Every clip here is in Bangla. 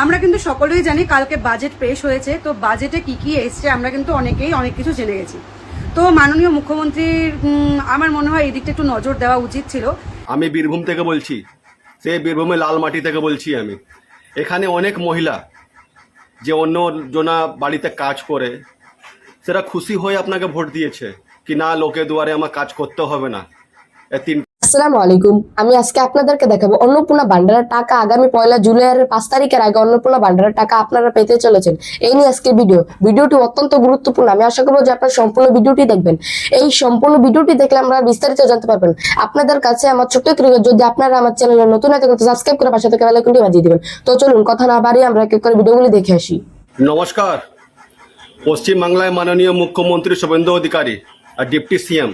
আমরা কিন্তু সকলেই জানি কালকে বাজেট পেশ হয়েছে, তো বাজেটে কি কি এসছে আমরা কিন্তু অনেকেই অনেক কিছু জেনে গেছি। তো মাননীয় মুখ্যমন্ত্রীর আমার মনে হয় এই দিকটা একটু নজর দেওয়া উচিত ছিল। আমি বীরভূম থেকে বলছি, সেই বীরভূমে লালমাটি থেকে বলছি আমি। এখানে অনেক মহিলা যে অন্য জনা বাড়িতে কাজ করে, সেটা খুশি হয়ে আপনাকে ভোট দিয়েছে কি না লোকে দুয়ারে আমার কাজ করতে হবে না। আসসালামু আলাইকুম। আমি আজকে আপনাদেরকে দেখাবো অন্নপূর্ণা ভান্ডারের টাকা আগামী 1 জুলাইয়ের 5 তারিখের আগে অন্নপূর্ণা ভান্ডারের টাকা আপনারা পেতে চলেছেন। এই নিয়ে আজকে ভিডিওটি অত্যন্ত গুরুত্বপূর্ণ। আমি আশা করবো যে আপনারা সম্পূর্ণ ভিডিওটি দেখবেন। এই সম্পূর্ণ ভিডিওটি দেখলে আমরা বিস্তারিত জানতে পারবেন। আপনাদের কাছে আমার ছোট্ট একটি রিকোয়েস্ট, যদি আপনারা আমার চ্যানেলে নতুন হয়ে থাকেন তো সাবস্ক্রাইব করে পাশে থেকে বেল আইকনটি বাজিয়ে দিবেন। তো চলুন কথা না বাড়িয়ে আমরা এক এক করে ভিডিওগুলি দেখে আসি। নমস্কার। পশ্চিমবাংলায় মাননীয় মুখ্যমন্ত্রী শুভেন্দু অধিকারী আর ডিপটি সিএম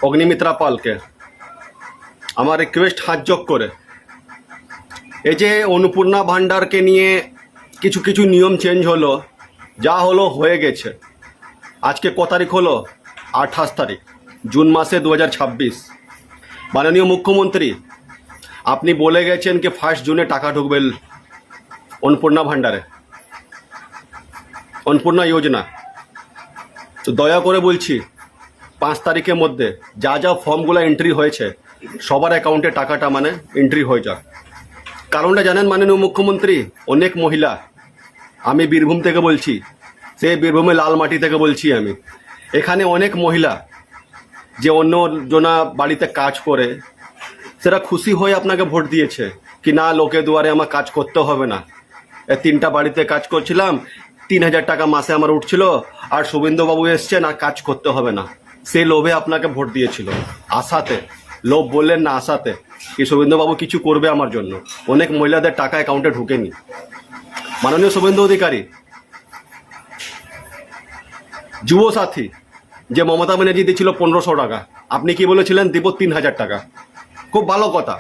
অগ্নিমিত্রা পালকে আমার রিকোয়েস্ট হাত যোগ করে, এই যে অন্নপূর্ণা ভান্ডারকে নিয়ে কিছু কিছু নিয়ম চেঞ্জ হলো, যা হলো হয়ে গেছে। আজকে ক তারিখ হলো? 28 তারিখ জুন মাসে 2026। মাননীয় মুখ্যমন্ত্রী আপনি বলে গেছেন কি 1 জুনে টাকা ঢুকবে অন্নপূর্ণা ভান্ডারে, অন্নপূর্ণা যোজনা। তো দয়া করে বলছি 5 তারিখের মধ্যে যা যা ফর্মগুলো এন্ট্রি হয়েছে সবার অ্যাকাউন্টে টাকাটা এন্ট্রি হয়ে যাক। কারণটা জানেন মাননীয় মুখ্যমন্ত্রী? অনেক মহিলা, আমি বীরভূম থেকে বলছি, সেই বীরভূমে লালমাটি থেকে বলছি আমি। এখানে অনেক মহিলা যে অন্য জনা বাড়িতে কাজ করে, সেটা খুশি হয়ে আপনাকে ভোট দিয়েছে কি না লোকে দুয়ারে আমার কাজ করতে হবে না। 3টা বাড়িতে কাজ করছিলাম, 3000 টাকা মাসে আমার উঠছিল, আর শুভেন্দুবাবু এসছেন আর কাজ করতে হবে না। সেই লোভে আপনাকে ভোট দিয়েছিল, আশাতে। লোভ বললেন না, আশাতে কি শুভেন্দুবাবু কিছু করবে আমার জন্য। অনেক মহিলাদের টাকা অ্যাকাউন্টে ঢুকেনি। মাননীয় শুভেন্দু অধিকারী, যুব সাথী যে মমতা ব্যানার্জি দিয়েছিল 1500 টাকা, আপনি কি বলেছিলেন দিব 3000 টাকা। খুব ভালো কথা।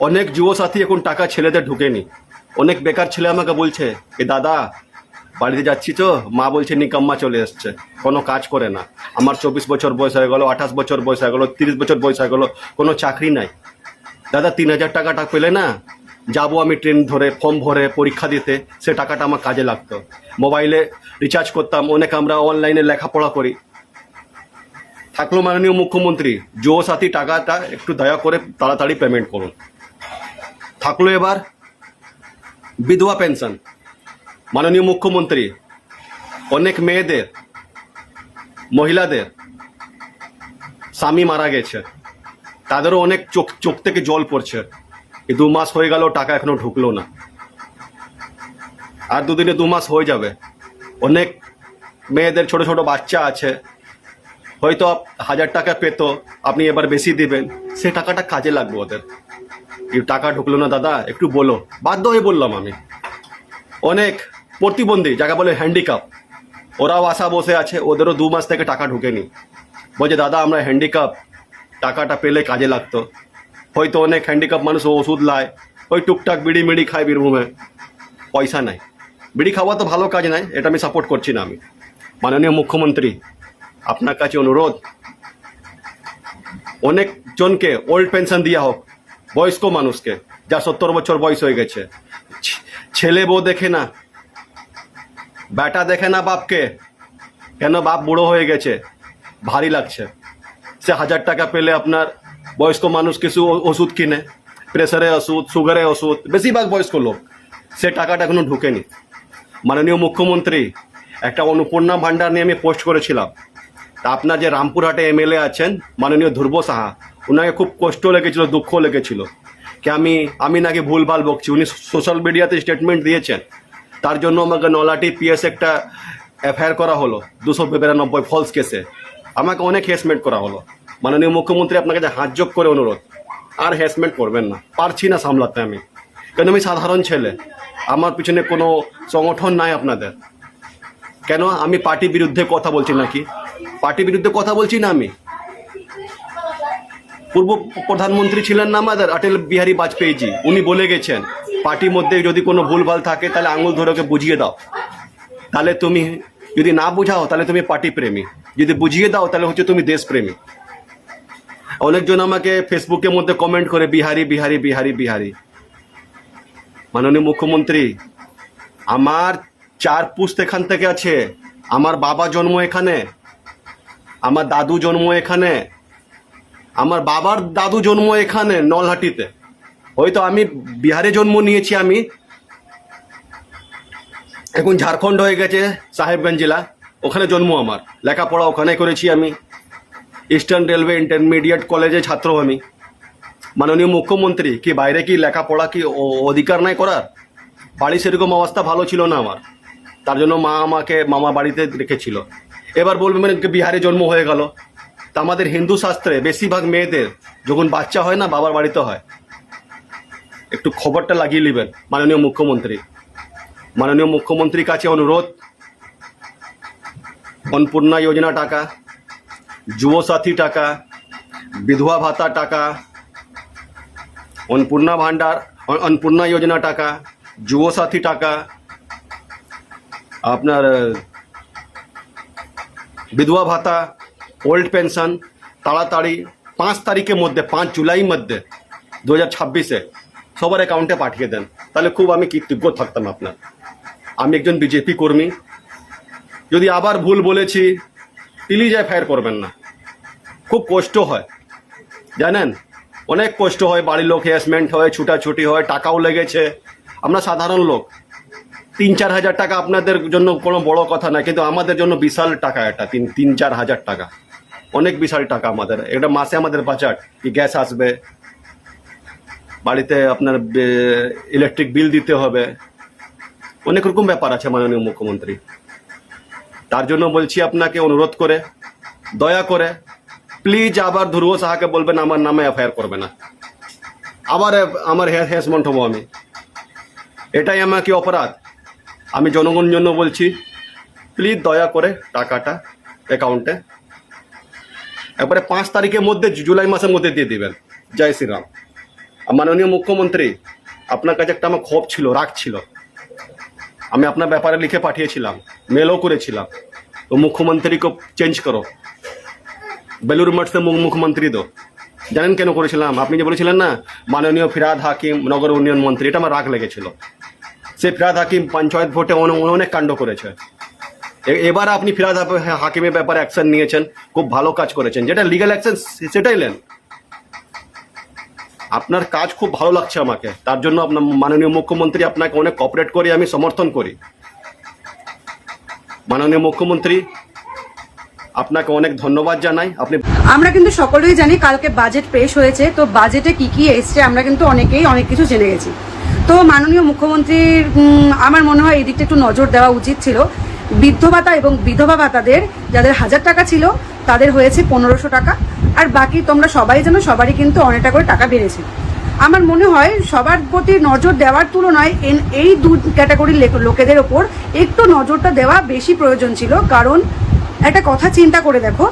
অনেক যুব সাথী এখন টাকা ছেলেদের ঢুকেনি। অনেক বেকার ছেলে আমাকে বলছে এ দাদা বাড়িতে যাচ্ছি তো মা বলছে নিকাম্মা চলে এসছে, কোনো কাজ করে না। আমার 24 বছর বয়স হয়ে গেল, 28 বছর বয়স হয়ে গেল, 30 বছর বয়স হয়ে গেল, কোনো চাকরি নাই। দাদা 3000 টাকাটা পেলে না যাবো আমি ট্রেন ধরে ফর্ম ভরে পরীক্ষা দিতে, সে টাকাটা আমার কাজে লাগতো। মোবাইলে রিচার্জ করতাম, অনেক আমরা অনলাইনে লেখাপড়া করি। থাকলো মাননীয় মুখ্যমন্ত্রী যুব সাথী টাকাটা একটু দয়া করে তাড়াতাড়ি পেমেন্ট করুন। থাকলো এবার বিধবা পেনশন। মাননীয় মুখ্যমন্ত্রী অনেক মেয়েদের, মহিলাদের স্বামী মারা গেছে, তাদেরও অনেক চোখ থেকে জল পড়ছে। এই 2 মাস হয়ে গেল টাকা এখনো ঢুকলো না, আর 2 দিনে 2 মাস হয়ে যাবে। অনেক মেয়েদের ছোট ছোট বাচ্চা আছে, হয়তো 1000 টাকা পেত, আপনি এবার বেশি দিবেন, সে টাকাটা কাজে লাগবে ওদের। এই টাকা ঢুকলো না দাদা, একটু বলো। বাধ্য হয়ে বললাম আমি। অনেক প্রতিবন্ধী, যাকে বলে হ্যান্ডিক্যাপ, ওরাও আশা বসে আছে, ওদেরও 2 মাস থেকে টাকা ঢুকেনি। বলছে দাদা আমরা হ্যান্ডিক্যাপ, টাকাটা পেলে কাজে লাগতো। হয়তো অনেক হ্যান্ডিক্যাপ মানুষ ওষুধ লায়, ওই টুকটাক বিড়ি মিড়ি খায় বীরভূমে, পয়সা নাই। বিড়ি খাওয়া তো ভালো কাজ নাই, এটা আমি সাপোর্ট করছি না আমি। মাননীয় মুখ্যমন্ত্রী আপনার কাছে অনুরোধ, অনেক জনকে ওল্ড পেনশন দেওয়া হোক, বয়স্ক মানুষকে, যা 70 বছর বয়স হয়ে গেছে। ছেলে বউ দেখে না, বেটা দেখে না বাপকে, কেন বাপ বুড়ো হয়ে গেছে, ভারী লাগছে। সে 1000 টাকা পেলে আপনার বয়স্ক মানুষ কিছু ওষুধ কিনে, প্রেসারে ওষুধ, সুগারে ওষুধ, বেশিরভাগ বয়স্ক লোক, সে টাকাটা এখনো ঢুকেনি। মাননীয় মুখ্যমন্ত্রী একটা অন্নপূর্ণা ভান্ডার নিয়ে আমি পোস্ট করেছিলাম। তা আপনার যে রামপুরহাটে এমএলএ আছেন মাননীয় ধ্রুব সাহা, ওনাকে খুব কষ্ট লেগেছিল, দুঃখ লেগেছিল কি আমি নাকি ভুলভাল বকছি। উনি সোশ্যাল মিডিয়াতে স্টেটমেন্ট দিয়েছেন, তার জন্য আমাকে নলাটি পিএস একটা এফআইআর করা হলো 292 ফলস কেসে। আমাকে অনেক হ্যারাসমেন্ট করা হলো। মাননীয় মুখ্যমন্ত্রী আপনাকে যে হাত যোগ করে অনুরোধ, আর হ্যারাসমেন্ট করবেন না, পারছি না সামলাতে আমি। কেন আমি সাধারণ ছেলে, আমার পিছনে কোনো সংগঠন নাই আপনাদের। কেন আমি পার্টির বিরুদ্ধে কথা বলছি নাকি? পার্টির বিরুদ্ধে কথা বলছি না আমি। পূর্ব প্রধানমন্ত্রী ছিলেন না আমাদের অটল বিহারী বাজপেয়ীজি, উনি বলে গেছেন পার্টির মধ্যে যদি কোনো ভুলভাল থাকে তাহলে আঙুল ধরে ওকে বুঝিয়ে দাও। তাহলে তুমি যদি না বুঝাও তাহলে তুমি পার্টি প্রেমী, যদি বুঝিয়ে দাও তাহলে হচ্ছে তুমি দেশপ্রেমী। অনেকজন আমাকে ফেসবুকের মধ্যে কমেন্ট করে বিহারি বিহারি বিহারি বিহারি। মাননীয় মুখ্যমন্ত্রী, আমার 4 পুস্ত এখান থেকে আছে। আমার বাবা জন্ম এখানে, আমার দাদু জন্ম এখানে, আমার বাবার দাদু জন্ম এখানে নলহাটিতে। হয়তো আমি বিহারে জন্ম নিয়েছি, আমি এখন ঝাড়খণ্ড হয়ে গেছে সাহেবগঞ্জ জেলা, ওখানে জন্ম আমার, লেখাপড়া ওখানে করেছি আমি। ইস্টার্ন রেলওয়ে ইন্টারমিডিয়েট কলেজে ছাত্র আমি। মাননীয় মুখ্যমন্ত্রী, কি বাইরে কি লেখাপড়া কি অধিকার নাই করার? বাড়ি সেরকম অবস্থা ভালো ছিল না আমার, তার জন্য মা আমাকে মামা বাড়িতে রেখেছিল। এবার বলবে মানে বিহারে জন্ম হয়ে গেল। তা আমাদের হিন্দু শাস্ত্রে বেশিরভাগ মেয়েদের যখন বাচ্চা হয় না বাবার বাড়িতে হয়। একটু খবরটা লাগিয়ে নেবেন মাননীয় মুখ্যমন্ত্রী। মাননীয় মুখ্যমন্ত্রীর কাছে অনুরোধ, অন্নপূর্ণা যোজনা টাকা, যুব সাথী টাকা, বিধবা ভাতা টাকা, অন্নপূর্ণা ভান্ডার, অন্নপূর্ণা যোজনা টাকা, যুব সাথী টাকা, আপনার বিধবা ভাতা, ওল্ড পেনশন তাড়াতাড়ি 5 তারিখের মধ্যে, 5 জুলাই মধ্যে 2026-এ সবার অ্যাকাউন্টে পাঠিয়ে দেন। তাহলে খুব আমি কৃতজ্ঞ থাকতাম আপনার। আমি একজন বিজেপি কর্মী, যদি আবার ভুল বলেছি প্লিজ এফআইআর করবেন না। খুব কষ্ট হয় জানেন, অনেক কষ্ট হয়, বাড়ির লোক হ্যারাসমেন্ট হয়, ছুটাছুটি হয়, টাকাও লেগেছে। আমরা সাধারণ লোক, 3-4 হাজার টাকা আপনাদের জন্য কোনো বড় কথা না, কিন্তু আমাদের জন্য বিশাল টাকা। এটা 3-4 হাজার টাকা অনেক বিশাল টাকা আমাদের। এটা মাসে আমাদের বাজেট, কি গ্যাস আসবে, বাড়িতে আপনার ইলেকট্রিক বিল দিতে হবে, অনেক রকম ব্যাপার আছে মাননীয় মুখ্যমন্ত্রী। তার জন্য বলছি আপনাকে অনুরোধ করে, দয়া করে প্লিজ আবার ধ্রুব সাহাকে বলবেন আমার নামে এফআইআর করবে না। আবার আমার হ্যারাসমেন্ট হবো আমি, এটাই আমাকে অপরাধ। আমি জনগণ জন্য বলছি, প্লিজ দয়া করে টাকাটা অ্যাকাউন্টে একবারে 5 তারিখের মধ্যে, জুলাই মাসের মধ্যে দিয়ে দিবেন। জয় শ্রীরাম। মাননীয় মুখ্যমন্ত্রী, আপনার কাছে একটা আমার ক্ষোভ ছিল, রাগ ছিল। আমি আপনার ব্যাপারে লিখে পাঠিয়েছিলাম, মেলও করেছিলাম। তো মুখ্যমন্ত্রী को চেঞ্জ করো, বেলুর মঠ से মুখ্যমন্ত্রী দো। জানেন কেন করেছিলাম? আপনি যে বলেছিলেন না মাননীয় ফিরাদ হাকিম নগর উন্নয়ন মন্ত্রী, এটা আমার রাগ লেগেছিল। সে ফিরাদ হাকিম পঞ্চায়েত ভোটে অনেক কাণ্ড করেছে। এবার আপনি ফিরাদ হাকিমের ব্যাপারে অ্যাকশন নিয়েছেন, খুব ভালো কাজ করেছেন। যেটা লিগ্যাল অ্যাকশন সেটাই নেন। আপনার কাজ খুব ভালো লাগছে আমাকে, তার জন্য আপনার মাননীয় মুখ্যমন্ত্রী আপনাকে অনেক কোঅপারেট করি, আমি সমর্থন করি। মাননীয় মুখ্যমন্ত্রী, আপনাকে অনেক ধন্যবাদ জানাই। আপনি, আমরা কিন্তু সকলেই জানি কালকে বাজেট পেশ হয়েছে, তো বাজেটে কি কি এসছে আমরা কিন্তু অনেকেই অনেক কিছু জেনে গেছি। তো মাননীয় মুখ্যমন্ত্রীর আমার মনে হয় এই দিকটা একটু নজর দেওয়া উচিত ছিল। বৃদ্ধ ভাতা এবং বিধবা ভাতাদের যাদের 1000 টাকা ছিল তাদের হয়েছে 1500 টাকা, আর বাকি তোমরা সবাই জানো সবারই কিন্তু অনেকটা করে টাকা বেড়েছে। আমার মনে হয় সবার প্রতি নজর দেওয়ার তুলনায় এই 2 ক্যাটাগরির লোকেদের ওপর একটু নজরটা দেওয়া বেশি প্রয়োজন ছিল। কারণ একটা কথা চিন্তা করে দেখো,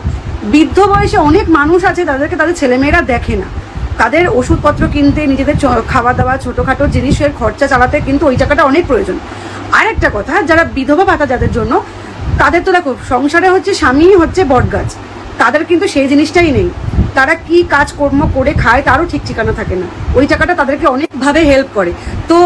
বৃদ্ধ বয়সে অনেক মানুষ আছে তাদেরকে তাদের ছেলেমেয়েরা দেখে না, তাদের ওষুধপত্র কিনতে, নিজেদের খাওয়া দাওয়া, ছোটোখাটো জিনিসের খরচা চালাতে কিন্তু ওই টাকাটা অনেক প্রয়োজন। আর একটা কথা, যারা বিধবা ভাতা যাদের জন্য, তাদের তো দেখো সংসারে হচ্ছে স্বামী হচ্ছে বটগাছ, তাদের কিন্তু সেই জিনিসটাই নেই। তারা কি কাজকর্ম করে খায় তারও ঠিক ঠিকানা থাকে না, ওই টাকাটা তাদেরকে অনেকভাবে হেল্প করে। তো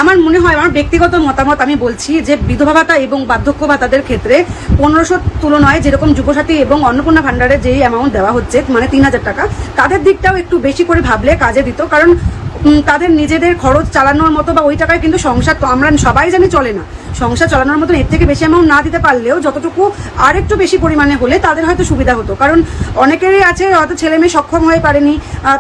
আমার মনে হয়, আমার ব্যক্তিগত মতামত আমি বলছি যে বিধবা ভাতা এবং বার্ধক্য ভাতাদের ক্ষেত্রে 1500 তুলনায় যেরকম যুবসাথী এবং অন্নপূর্ণা ভান্ডারে যেই অ্যামাউন্ট দেওয়া হচ্ছে মানে 3000 টাকা, তাদের দিকটাও একটু বেশি করে ভাবলে কাজে দিত। কারণ তাদের নিজেদের খরচ চালানোর মতো বা ওই টাকায় কিন্তু সংসার, তো আমরা সবাই জানি চলে না, সংসার চালানোর মতন এর থেকে বেশি অ্যামাউন্ট না দিতে পারলেও যতটুকু আর একটু বেশি পরিমাণে হলে তাদের হয়তো সুবিধা হতো। কারণ অনেকেরই আছে হয়তো ছেলে মেয়ে সক্ষম হয়ে পারেনি,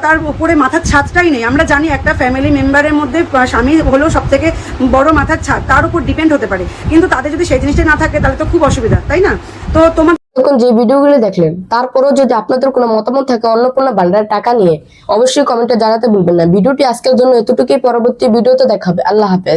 তার উপরে মাথার ছাদটাই নেই। আমরা জানি একটা ফ্যামিলি মেম্বারের মধ্যে স্বামী হলো সব থেকে বড় মাথার ছাদ, তার উপর ডিপেন্ড হতে পারে, কিন্তু তাদের যদি সেই জিনিসটা না থাকে তাহলে তো খুব অসুবিধা, তাই না? তো তোমার এখন যে ভিডিওগুলো দেখলেন, তারপরেও যদি আপনাদের কোনো মতামত থাকে অন্নপূর্ণা ভান্ডারের টাকা নিয়ে, অবশ্যই কমেন্টে জানাতে ভুলবেন না। ভিডিওটি আজকের জন্য এতটুকুই, পরবর্তী ভিডিওতে দেখাবে। আল্লাহ হাফেজ।